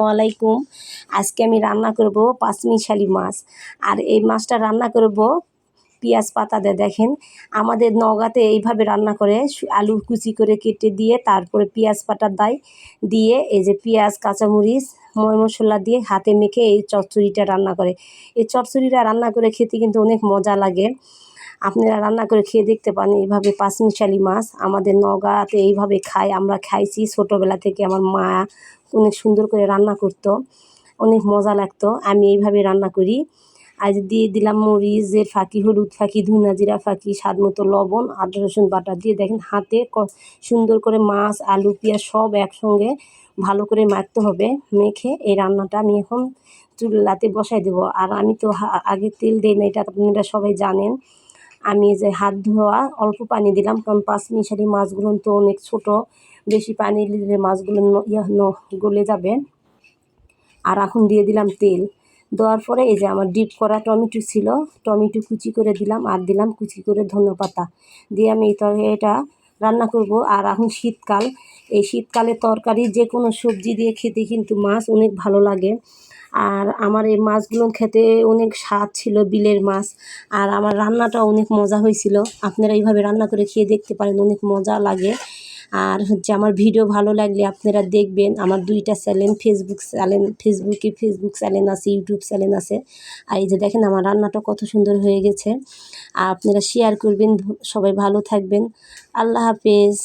ওয়ালাইকুম। আজকে আমি রান্না করব পাঁচমিশালি মাছ। আর এই মাছটা রান্না করব পেঁয়াজ পাতা দিয়ে। দেখেন আমাদের নওগাঁতে এইভাবে রান্না করে, আলু কুচি করে কেটে দিয়ে তারপরে পেঁয়াজ পাতা দেয়, দিয়ে এই যে পেঁয়াজ কাঁচামরিচ ময় মশলা দিয়ে হাতে মেখে এই চচ্চড়িটা রান্না করে। এই চচ্চড়িটা রান্না করে খেতে কিন্তু অনেক মজা লাগে। আপনারা রান্না করে খেয়ে দেখতে পারেন এইভাবে পাঁচমিশালি মাছ। আমাদের নওগাঁতে এইভাবে খায়, আমরা খাইছি ছোটোবেলা থেকে। আমার মা অনেক সুন্দর করে রান্না করতো, অনেক মজা লাগতো। আমি এইভাবে রান্না করি। আজ দিয়ে দিলাম মরিচের ফাঁকি, হলুদ ফাঁকি, ধুনা জিরা ফাঁকি, স্বাদ মতো লবণ, আদা রসুন বাটা দিয়ে দেখেন হাতে সুন্দর করে মাছ আলু পেঁয়াজ সব একসঙ্গে ভালো করে মাখতে হবে। মেখে এই রান্নাটা আমি এখন চুলাতে বসাই দেবো। আর আমি তো আগে তেল দিই না, এটা আপনারা সবাই জানেন। আমি যে হাত ধোয়া অল্প পানি দিলাম, কারণ পাঁচমিশালি মাছগুলো তো অনেক ছোট, বেশি পানি দিলে মাছগুলো গলে যাবে। আর এখন দিয়ে দিলাম তেল। দেওয়ার পরে এই যে আমার ডিপ করা টমেটো ছিল, টমেটো কুচি করে দিলাম, আর দিলাম কুচি করে ধনেপাতা দিয়ে আমি এটা রান্না করব। আর এখন শীতকাল, এই শীতকালে তরকারি যে কোনো সবজি দিয়ে খেতে কিন্তু মাছ অনেক ভালো লাগে। আর আমার এই মাছগুলো খেতে অনেক স্বাদ ছিল, বিলের মাছ। আর আমার রান্নাটা অনেক মজা হয়েছিল। আপনারা এইভাবে রান্না করে খেয়ে দেখতে পারেন, অনেক মজা লাগে। আর আমার ভিডিও ভালো লাগলে আপনারা দেখবেন। আমার দুইটা চ্যানেল, ফেসবুক চ্যানেল আছে, ইউটিউব চ্যানেল আছে। আর এই যে দেখেন আমার রান্নাটা কত সুন্দর হয়ে গেছে। আর আপনারা শেয়ার করবেন। সবাই ভালো থাকবেন। আল্লাহ হাফেজ।